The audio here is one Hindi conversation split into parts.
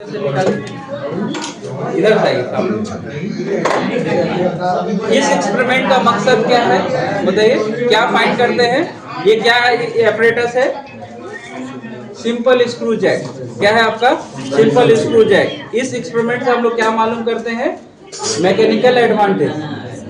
इधर चाहिए। इस एक्सपेरिमेंट का मकसद क्या है बताइए, क्या फाइंड करते हैं? ये क्या एपरेटस है? Simple screw jack. क्या है आपका? Simple screw jack. इस एक्सपेरिमेंट से हम लोग क्या मालूम करते हैं? मैकेनिकल एडवांटेज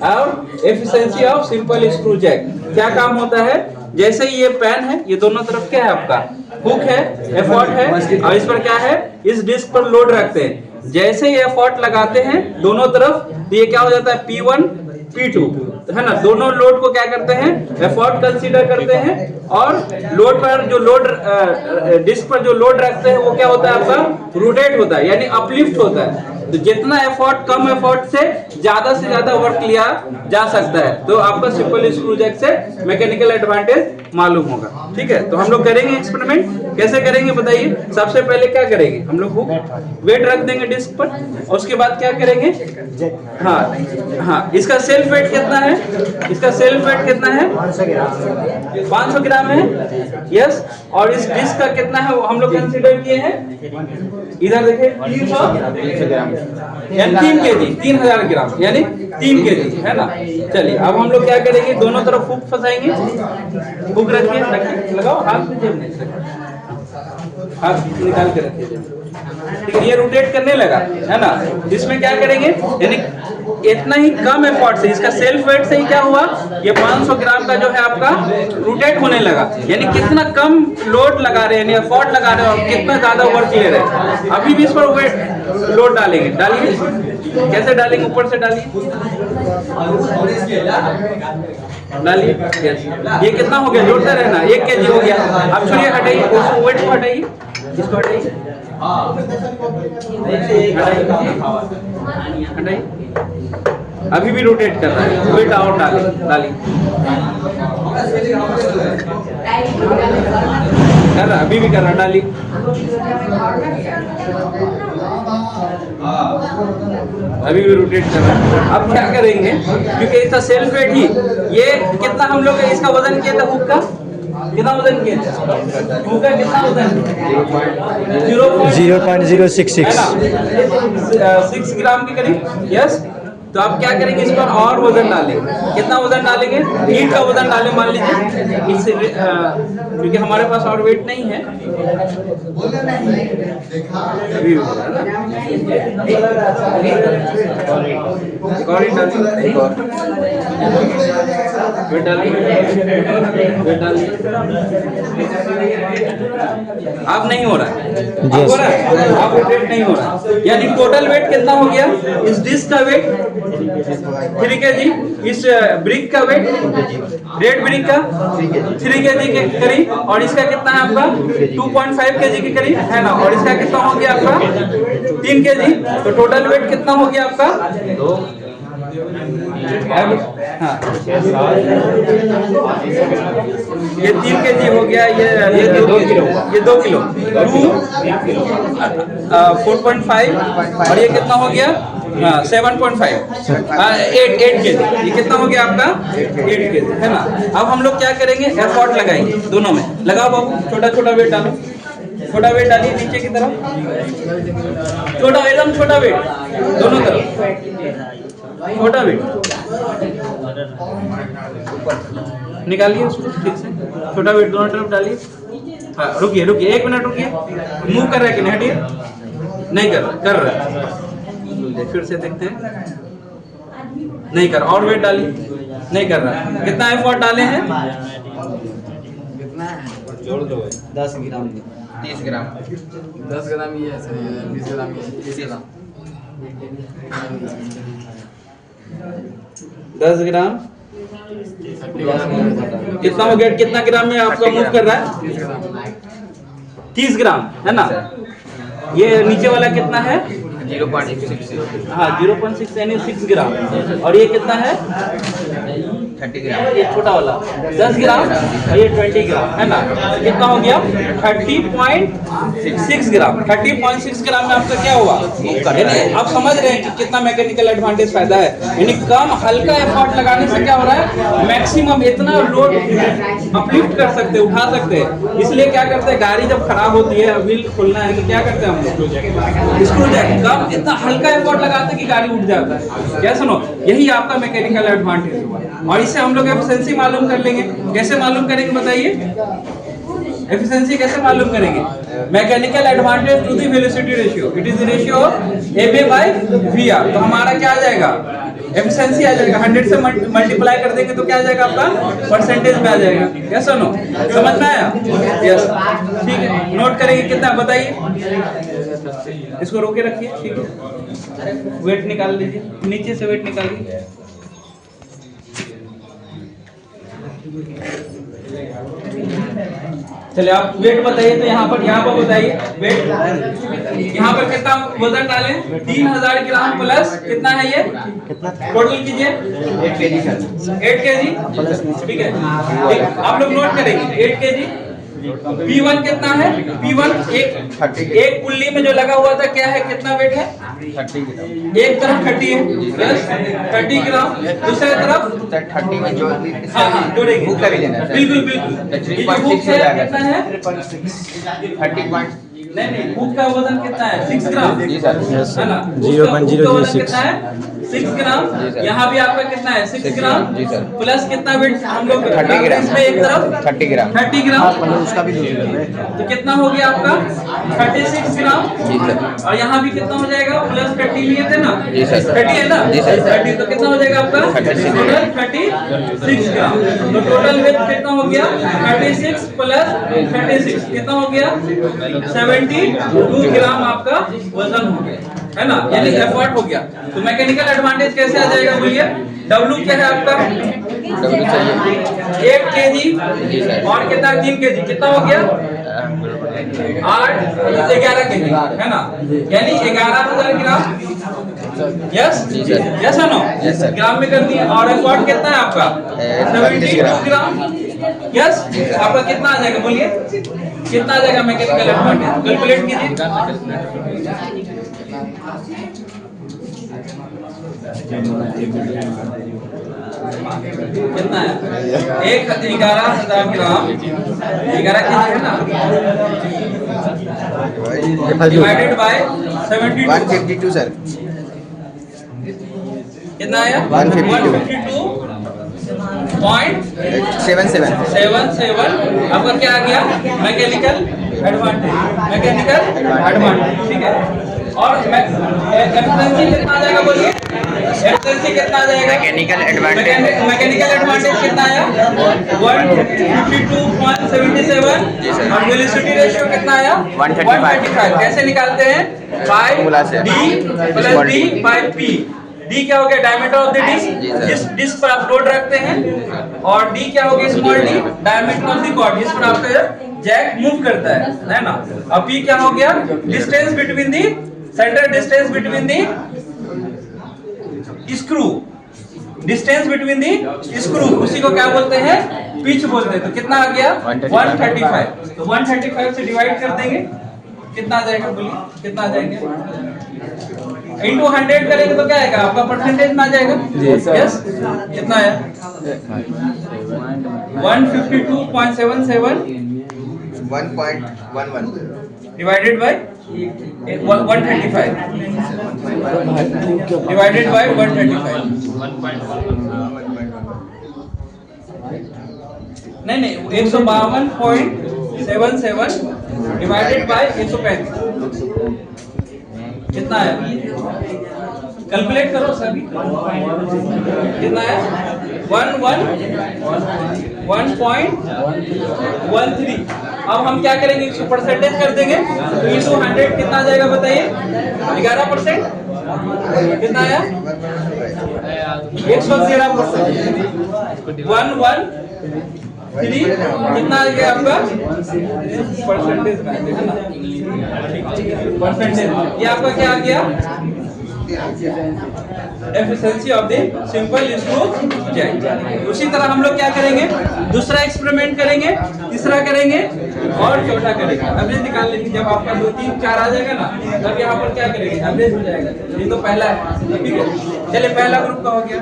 और efficiency of simple screw jack. क्या काम होता है? जैसे ये पेन है, ये दोनों तरफ क्या है आपका? हुक है, एफर्ट है, और इस पर क्या है? इस डिस्क पर लोड रखते हैं। जैसे ये एफर्ट लगाते हैं दोनों तरफ, तो ये क्या हो जाता है? P1 P2 है ना। दोनों लोड को क्या करते हैं? एफर्ट कंसीडर करते हैं, और लोड पर जो लोड डिस्क पर जो लोड रखते हैं वो क्या होता है आपका? रोटेट होता है, यानी अपलिफ्ट होता है। तो जितना एफर्ट, कम एफर्ट से ज्यादा वर्क लिया जा सकता है। तो आपका सिंपल स्क्रू जैक से मैकेनिकल एडवांटेज मालूम होगा। ठीक है, तो हम लोग करेंगे एक्सपेरिमेंट। कैसे करेंगे बताइए? सबसे पहले क्या करेंगे हम लोग? वेट रख देंगे डिस्क पर, और उसके बाद क्या करेंगे? हाँ, इसका सेल्फ वेट कितना है? इसका सेल्फ वेट कितना है? 500 ग्राम है। यस। और इस डिस्क का कितना है हम लोग कंसीडर किए हैं? इधर देखिए, 300 ग्राम, यानी 3 केजी, 3000 ग्राम, यानी 3 केजी है ना। चलिए, अब हम लोग क्या करेंगे? दोनों तरफ हुक फंसाएंगे। हुक रखिए, लगाओ हाथ में, जेब में हाथ निकाल के रखिए। ठीक है, ये रोटेट करने लगा है ना। इसमें क्या करेंगे? यानी इतना ही कम एफर्ट से, इसका सेल्फ वेट से ही क्या हुआ? ये 500 ग्राम का जो है आपका रोटेट होने लगा। यानी कितना कम लोड लगा रहे हैं, यानी एफर्ट लगा रहे हैं, और कितना ज्यादा वर्क ले रहे हैं। अभी भी इस पर वेट लोड डालेंगे। डालिए, कैसे डालेंगे? ऊपर से डालिए, डालिए। ये कितना हो गया? जोड़ते रहना। 1 केजी हो गया। अब छोड़िए, हटाइए वेट को, हटाइए इसको, हटाइए, हटाइए। अभी भी रोटेट कर रहा है। वेट और डालिए, कर रहा, अभी भी कर रहा, डालिए। अभी भी रोटेट कर रहा है। अब क्या करेंगे? क्योंकि इसका सेल्फ वेट ही, ये कितना हम लोग इसका वजन किया था? हुक का कितना वजन किया था? हुक का कितना वजन? 0.066 6 ग्राम के करीब। यस। तो आप क्या करेंगे? इस पर और वजन डालेंगे। कितना वजन डालेंगे? हीट का वजन डालें, मान लीजिए। इससे क्योंकि हमारे पास और वेट नहीं है। आप नहीं हो रहा है, हो रहा है, आप रोटेट नहीं हो रहा है। यानी टोटल वेट कितना हो गया? इस डिस्क का वेट 3 केजी, इस ब्रिक का वेट, रेड ब्रिक का 3 केजी के करीब, और इसका कितना है आपका? 2.5 केजी के करीब है ना। और इसका कितना हो गया आपका? 3 केजी। तो टोटल वेट कितना हो गया आपका? हाँ, ये 3 केजी हो गया। ये 2 किलो, ये 2 किलो, 4.5, और ये कितना हो गया? 7.5, 8 केजी। ये कितना हो गया आपका? 8 केजी है ना। अब हम लोग क्या करेंगे? एफर्ट लगाएंगे दोनों में। लगाओ बाबू, छोटा छोटा वेट डालो, छोटा वेट डालिए नीचे की तरफ, छोटा, एकदम छोटा वेट दोनों तरफ, छोटा वेट निकालिए उसको ठीक से। छोटा वेट दोनों तरफ डालिए। हाँ, रुकिए 1 मिनट रुकिए। मूव कर रहा है कि नहीं? हटिए, नहीं कर रहा, कर रहा है। फिर से देखते हैं, नहीं कर। और वेट डालिए, नहीं कर रहा। कितना एफर्ट डाले हैं? जोड़ दो, 10 ग्राम, 30 ग्राम, 10 ग्राम ये है सर, 20 ग्राम ये, 30 ग्राम, 10 ग्राम। कितना हो गया? कितना ग्राम में आपका मूव कर रहा है? 30 ग्राम है ना। ये नीचे वाला कितना है? 0.66। हाँ, 0.6 यानी 6 ग्राम। और ये कितना है? 30 ग्राम। ये छोटा वाला 10 ग्राम और ये 20 ग्राम है ना, कितना हो गया 30.6 ग्राम। 30.6 ग्राम में आपका क्या हुआ, यानी आप समझ रहे हैं कि कितना मैकेनिकल एडवांटेज फायदा है। यानी कम हल्का एफर्ट लगाने से क्या हो रहा है, मैक्सिमम इतना लोड अपलिफ्ट कर सकते हैं, उठा सकते हैं। इसलिए क्या करते हैं, गाड़ी जब खराब होती है, व्हील खोलना है तो क्या करते हैं हम लोग, स्क्रू जैक कम इतना हल्का एफर्ट लगाते हैं कि गाड़ी उठ जाता है। क्या सुनो, यही आपका मैकेनिकल एडवांटेज हुआ। और इससे हम लोग एफिशिएंसी मालूम कर लेंगे। कैसे मालूम करेंगे बताइए, एफिशिएंसी कैसे मालूम करेंगे, mechanical advantage to the velocity ratio, it is the ratio of AB by VR. तो हमारा क्या आ जाएगा, एफिशिएंसी आ जाएगा। 100 से मल्टीप्लाई कर देंगे तो क्या आ जाएगा आपका, परसेंटेज में आ जाएगा। यस और नो, समझ में आया, यस ठीक है। नोट करेंगे कितना बताइए, इसको रोके रखिए, ठीक है। वेट निकाल लीजिए, नीचे से वेट निकालिए। चलिए आप वेट बताइए, तो यहाँ पर बताइए वेट, यहाँ पर कितना वजन डालें, 3000 ग्राम प्लस कितना है ये, टोटल कीजिए 8 केजी, ठीक है। आप लोग नोट करेंगे 8 केजी। P1 कितना है, P1 एक पुल्ली में जो लगा हुआ था क्या है, कितना वेट है, 30 ग्राम। एक तरफ 30 है, यस 30 ग्राम, दूसरे तरफ 30 में जो हाँ जोड़ेंगे, हुक कर लेना है। बिल्कुल बिल्कुल। ये जो हुक है कितना है, 30. नहीं हुक का वजन कितना है, 6 ग्राम जी सर, है ना, 0.006 कितना है 6 ग्राम। जी सर। यहाँ भी आपका कितना है 6 ग्राम, जी सर। प्लस कितना वेट हम लोग 30 ग्राम। इसमें एक तरफ 30 ग्राम। 30 ग्राम, उसका भी तो कितना हो गया आपका 36 ग्राम। जी सर। और यहाँ भी कितना हो जाएगा, प्लस 30 लिए थे ना, जी सर। 30 है ना, जी सर। 30 तो कितना हो जाएगा आपका, 36 टोटल 36 ग्राम। तो टोटल वेट कितना हो गया 36 प्लस 36 कितना हो गया 72 ग्राम आपका वजन हो गया, है ना, यानी एफर्ट हो गया। तो मैकेनिकल एडवांटेज कैसे आ जाएगा बोलिए, W क्या है आपका, W चाहिए 8 केजी और कितना 3 केजी, कितना हो गया 11 केजी, है ना, यानी 11000 ग्राम। यस यस है नो, Yes, sir. ग्राम में कर दिए। और एफर्ट कितना है आपका 72 ग्राम। यस आपका कितना आ जाएगा बोलिए, कितना आ जाएगा मैकेनिकल एडवांटेज, कैलकुलेट कीजिए। कितना है 11,000 ग्राम, 11 केजी है ना, डिवाइडेड बाय 72 152 सर, कितना आया 152.77 आपका क्या आ गया, मैकेनिकल एडवांटेज, ठीक है। और एफिशिएंसी कितना आ जाएगा बोलिए, एफिशिएंसी कितना आ जाएगा, मैकेनिकल एडवांटेज कितना आया 152.77 और वेलोसिटी रेशियो कितना आया 135। कैसे निकालते हैं, by D plus D by P। D क्या हो गया, डायमीटर ऑफ द डिस्क, जिस डिस्क पर आप लोड रखते हैं, और D क्या हो गया, small d, diameter of the cord, जिस पर आपका जैक मूव करता है ना। अब P क्या हो गया, distance between the centre, distance between the screw, distance between the screw, उसी को क्या बोलते हैं, पिच बोलते हैं। तो कितना आ गया 135। तो 135 से डिवाइड कर देंगे, कितना आ जाएगा बोलिए, कितना आ जाएगा, इंटू 100 करेंगे तो क्या आएगा आपका, परसेंटेज में आ जाएगा। यस कितना है 152.77 1.11 डिवाइडेड बाय 135 डिवाइडेड बाय 135। नहीं 152.77 डिवाइडेड बाय 135 कितना है, कैलकुलेट करो सभी, कितना है 1.13। अब हम क्या करेंगे, इसको परसेंटेज कर देंगे, तो इंटू 100 कितना आ जाएगा बताइए, 11%, कितना आया 113%, 113 कितना आ गया आपका, परसेंटेज में है ना, परसेंटेज ये आपका क्या आ गया efficiency of the simple screw jack. उसी तरह हम लोग क्या करेंगे, दूसरा एक्सपेरिमेंट करेंगे, तीसरा करेंगे और चौथा करेंगे। एवरेज निकाल लेंगे। जब आपका 2 3 4 आ जाएगा ना, तब यहाँ पर क्या करेंगे, एवरेज हो जाएगा। ये तो पहला है, ठीक है। चलिए पहला ग्रुप का हो गया।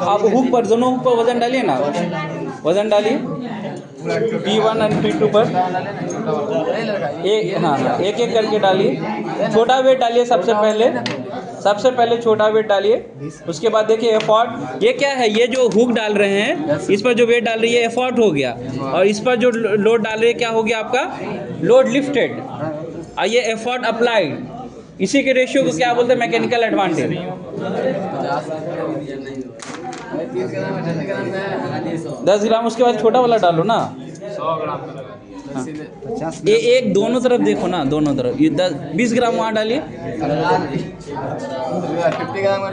आप हुक पर, दोनों हुक पर वजन डालिए ना, वजन डालिए P1 और P2 पर एक, हाँ एक एक करके डालिए। छोटा वेट डालिए सबसे पहले छोटा वेट डालिए। उसके बाद देखिए एफर्ट, ये क्या है, ये जो हुक डाल रहे हैं इस पर जो वेट डाल रही है एफर्ट हो गया, और इस पर जो लोड डाल रही है क्या हो गया आपका, लोड लिफ्टेड, और ये एफर्ट अप्लाइड। इसी के रेशियो को क्या बोलते हैं, मैकेनिकल एडवांटेज। 10 ग्राम, उसके बाद छोटा वाला डालो ना। 100 ग्राम ये एक दोनों तरफ देखो ना, दोनों तरफ। ये 20 ग्राम वहाँ डालिए। 50 ग्राम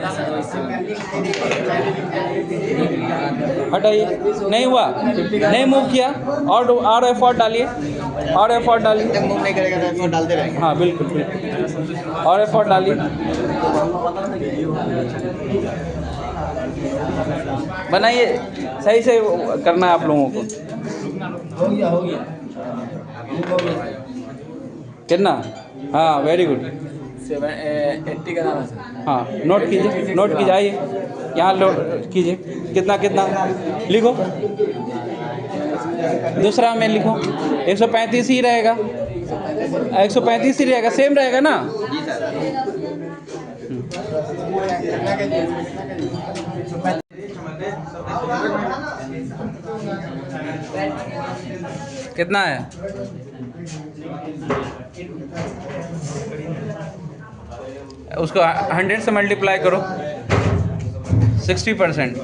हटाइए, नहीं हुआ, नहीं मूव किया, और एफर्ट डालिए, और एफर्ट डालिए। मूव नहीं करेगा तो एफर्ट डालते रहेंगे। हाँ बिल्कुल बिल्कुल, और एफर्ट डालिए। बनाइए, सही से करना है आप लोगों को। हो गया कितना, हाँ वेरी गुड। 80 ग्राम है सर। हाँ नोट कीजिए, आइए यहाँ लोड कीजिए। कितना लिखो, दूसरा में लिखो। 135 ही रहेगा, 135 ही रहेगा, सेम रहेगा ना। कितना है, उसको 100 से मल्टीप्लाई करो, 60%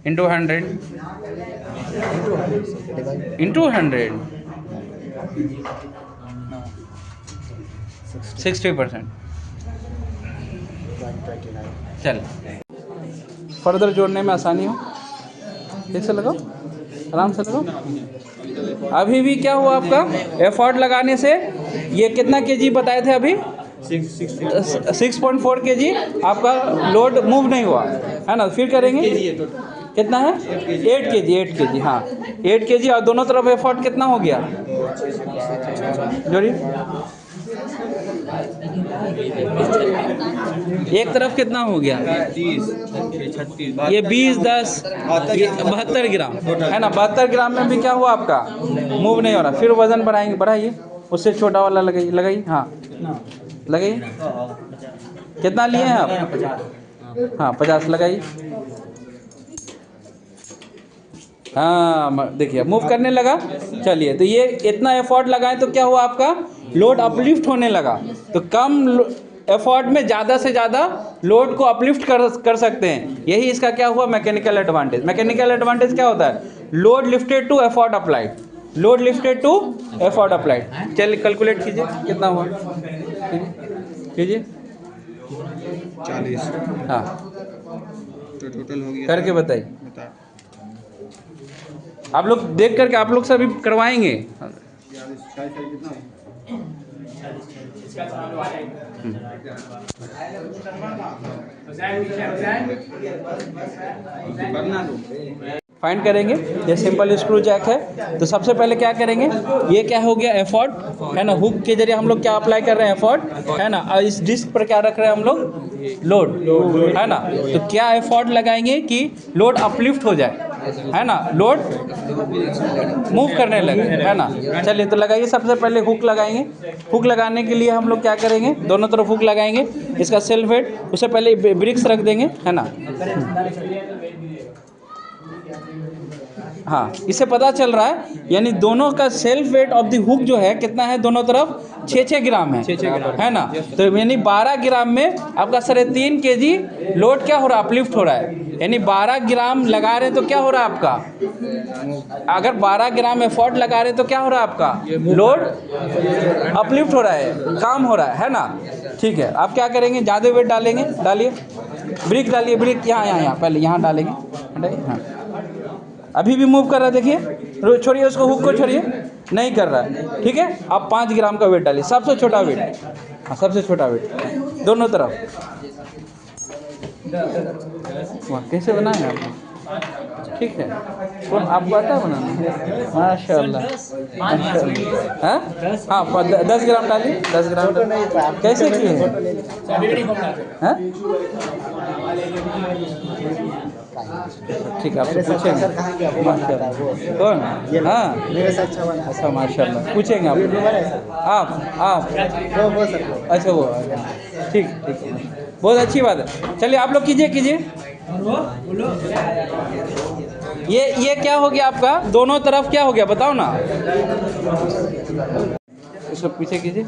इंटू 100 इंटू 100 60%। चल फर्दर जोड़ने में आसानी हो, ठीक से लगाओ, आराम से लगाओ। अभी भी क्या हुआ आपका, एफर्ट लगाने से ये कितना केजी बताए थे अभी, 6.4 केजी आपका लोड मूव नहीं हुआ है ना। फिर करेंगे, कितना है, 8 केजी, हाँ 8 केजी, और दोनों तरफ एफर्ट कितना हो गया, जोड़िए। एक तरफ कितना हो गया, 30 36 ये 20 10 72 ग्राम है ना। 72 ग्राम में भी क्या हुआ आपका, मूव नहीं हो रहा। फिर वजन बढ़ाइए, उससे छोटा वाला लगाइए, हाँ लगाइए। कितना लिए हैं आप, हाँ 50 लगाइए। हाँ देखिए मूव करने लगा। चलिए, तो ये इतना एफर्ट लगाएं तो क्या हुआ आपका, लोड अपलिफ्ट होने लगा। तो कम एफर्ट में ज़्यादा से ज़्यादा लोड को अपलिफ्ट कर सकते हैं। यही इसका क्या हुआ, मैकेनिकल एडवांटेज। मैकेनिकल एडवांटेज क्या होता है, load lifted to effort applied, load lifted to effort applied. चलिए कैलकुलेट कीजिए कितना हुआ, कीजिए 40। हाँ तो टोटल हो गया, करके बताइए। बता आप लोग देख करके आप लोग से अभी करवाएंगे। फाइंड करेंगे। ये सिंपल स्क्रू जैक है, तो सबसे पहले क्या करेंगे, ये क्या हो गया, एफर्ट है ना। हुक के जरिए हम लोग क्या अप्लाई कर रहे हैं, एफर्ट है ना। और इस डिस्क पर क्या रख रहे हैं हम लोग, लोड है ना। तो क्या एफर्ट लगाएंगे कि लोड अपलिफ्ट हो जाए, है ना, लोड मूव करने लगे, है ना। चलिए तो लगाइए, सबसे पहले हुक लगाएंगे। हुक लगाने के लिए हम लोग क्या करेंगे, दोनों तरफ हुक लगाएंगे। इसका सेल्फ वेट, उससे पहले ब्रिक्स रख देंगे, है ना। हाँ इससे पता चल रहा है, यानी दोनों का self weight of the hook जो है कितना है, दोनों तरफ 6-6 ग्राम है ना। तो यानी 12 ग्राम में आपका 3.5 केजी लोड क्या हो रहा है, अपलिफ्ट हो रहा है। यानी 12 ग्राम लगा रहे हैं तो क्या हो रहा है आपका, अगर 12 ग्राम एफर्ट लगा रहे हैं तो क्या हो रहा है आपका, लोड अपलिफ्ट हो रहा है, काम हो रहा है ना। ठीक है, आप क्या करेंगे, ज़्यादा वेट डालेंगे, डालिए ब्रिक डालिए, ब्रिक यहाँ पहले यहाँ डालेंगे, हाँ अभी भी मूव कर रहा है, देखिए। छोड़िए उसको, हुक को छोड़िए, नहीं कर रहा है। ठीक है, आप 5 ग्राम का वेट डालिए, सबसे छोटा वेट। हाँ, सबसे छोटा वेट दोनों तरफ। वाह, कैसे बनाए आप? ठीक है, कौन आपको आता है बनाना? माशाल्लाह, माशाल्लाह। हाँ हाँ, 10 ग्राम डालिए, 10 ग्राम कैसे किए हैं? हाँ? ठीक है, आपसे पूछेंगे। माशाल्लाह, कौन? हाँ, अच्छा, माशाल्लाह, पूछेंगे आप। अच्छा, वो ठीक ठीक है, बहुत अच्छी बात है। चलिए आप लोग कीजिए। ये क्या हो गया आपका? दोनों तरफ क्या हो गया बताओ ना। इसको पीछे कीजिए।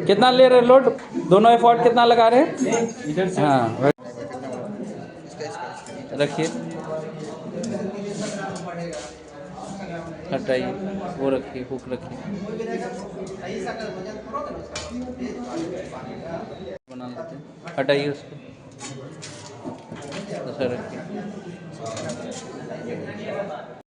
कितना ले रहे लोड? दोनों एफर्ट कितना लगा रहे हैं? हाँ, रखिए, हटाइए, वो रखिए, हुक रखिए, बना लेते हैं, हटाइए उसको, ऐसा रखिए।